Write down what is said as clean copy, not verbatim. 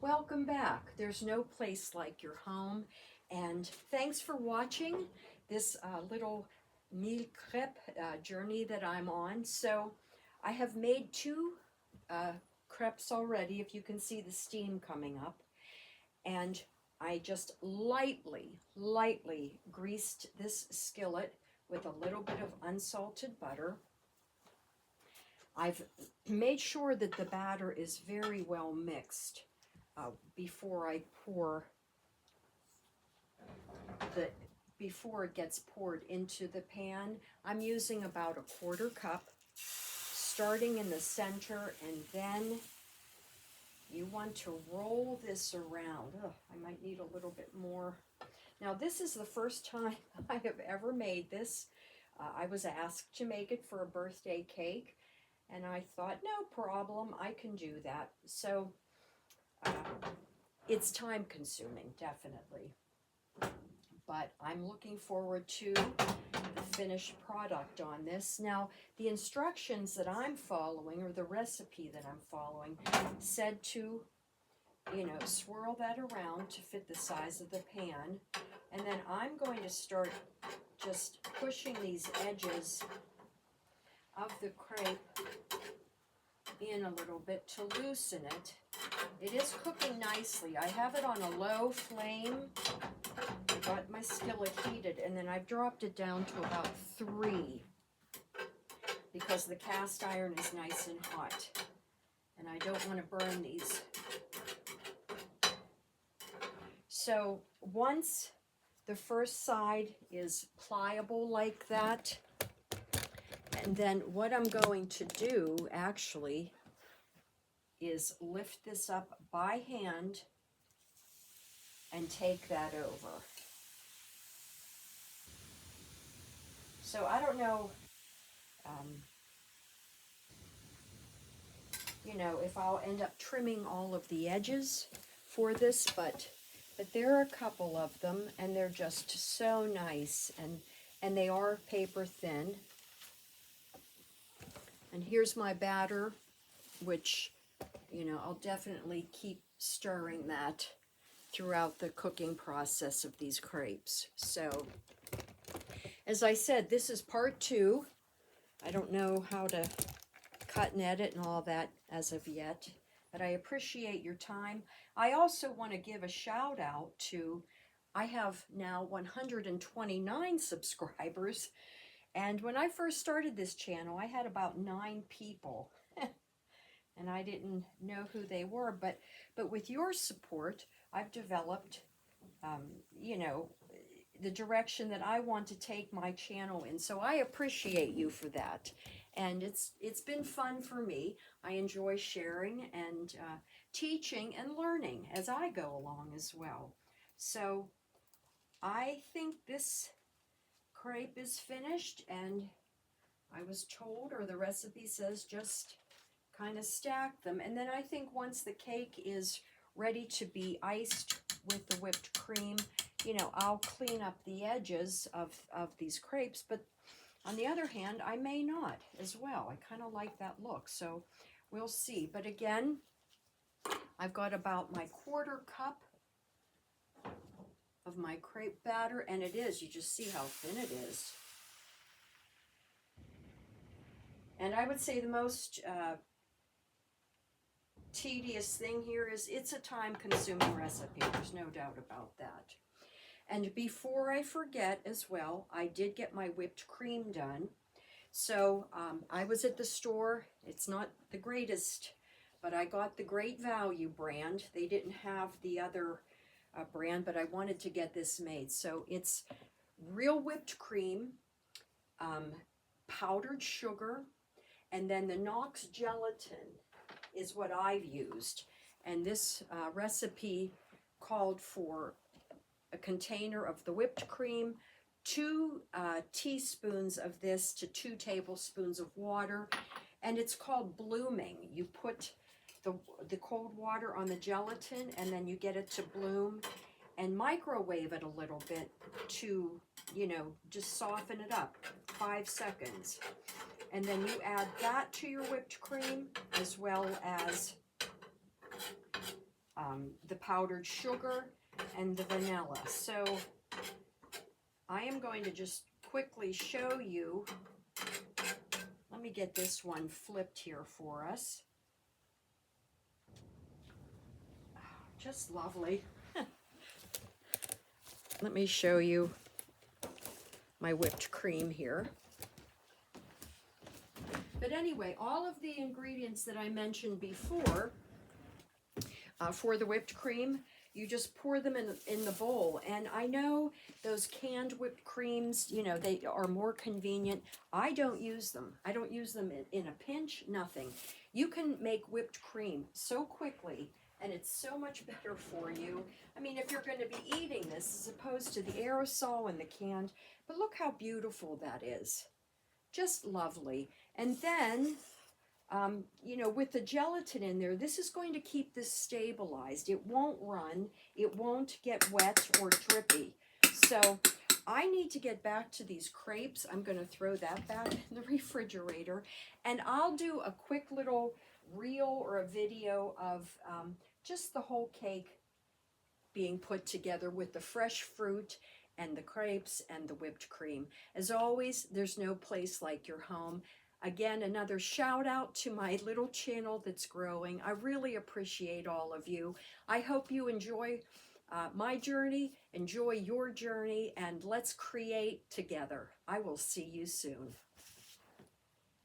Welcome back. There's no place like your home. And thanks for watching this little Mille crepe journey that I'm on. So I have made two crepes already, if you can see the steam coming up. And I just lightly greased this skillet with a little bit of unsalted butter. I've made sure that the batter is very well mixed before I pour before it gets poured into the pan. I'm using about a quarter cup, starting in the center, and then you want to roll this around. I might need a little bit more. Now this is the first time I have ever made this. I was asked to make it for a birthday cake, and I thought, no problem, I can do that. So it's time consuming, definitely. But I'm looking forward to the finished product on this. Now, the instructions that I'm following, or the recipe that I'm following, said to, swirl that around to fit the size of the pan. And then I'm going to start just pushing these edges of the crepe in a little bit to loosen it. It is cooking nicely. I have it on a low flame. I got my skillet heated, and then I've dropped it down to about 3 because the cast iron is nice and hot, and I don't want to burn these. So once the first side is pliable like that, and then what I'm going to do actually is lift this up by hand and take that over. So I don't know, if I'll end up trimming all of the edges for this, but there are a couple of them, and they're just so nice, and they are paper thin. And here's my batter, which, I'll definitely keep stirring that throughout the cooking process of these crepes. So, as I said, this is part 2. I don't know how to cut and edit and all that as of yet, but I appreciate your time. I also want to give a shout out to, I have now 129 subscribers, and when I first started this channel, I had about 9 people, and I didn't know who they were, but with your support, I've developed, the direction that I want to take my channel in. So I appreciate you for that. And it's been fun for me. I enjoy sharing and teaching and learning as I go along as well. So I think this crepe is finished, and I was told, or the recipe says, just kind of stack them. And then I think once the cake is ready to be iced with the whipped cream, I'll clean up the edges of these crepes, but on the other hand, I may not as well. I kind of like that look, so we'll see. But again, I've got about my quarter cup of my crepe batter, and it is, you just see how thin it is. And I would say the most tedious thing here is it's a time-consuming recipe. There's no doubt about that. And before I forget as well, I did get my whipped cream done. So I was at the store. It's not the greatest, but I got the Great Value brand. They didn't have the other brand, but I wanted to get this made. So it's real whipped cream, powdered sugar, and then the Knox gelatin is what I've used. And this recipe called for a container of the whipped cream, 2 teaspoons of this to 2 tablespoons of water, and it's called blooming. You put the cold water on the gelatin, and then you get it to bloom, and microwave it a little bit to, just soften it up, 5 seconds. And then you add that to your whipped cream, as well as the powdered sugar, and the vanilla. So I am going to just quickly show you. Let me get this one flipped here for us. Just lovely. Let me show you my whipped cream here. But anyway, all of the ingredients that I mentioned before for the whipped cream, you just pour them in the bowl. And I know those canned whipped creams, you know, they are more convenient. I don't use them. I don't use them in a pinch, nothing. You can make whipped cream so quickly, and it's so much better for you. I mean, if you're going to be eating this as opposed to the aerosol and the canned, but look how beautiful that is. Just lovely. And then, you know, with the gelatin in there, this is going to keep this stabilized. It won't run. It won't get wet or drippy. So I need to get back to these crepes. I'm going to throw that back in the refrigerator. And I'll do a quick little reel or a video of just the whole cake being put together with the fresh fruit and the crepes and the whipped cream. As always, there's no place like your home. Again, another shout out to my little channel that's growing. I really appreciate all of you. I hope you enjoy my journey, enjoy your journey, and let's create together. I will see you soon.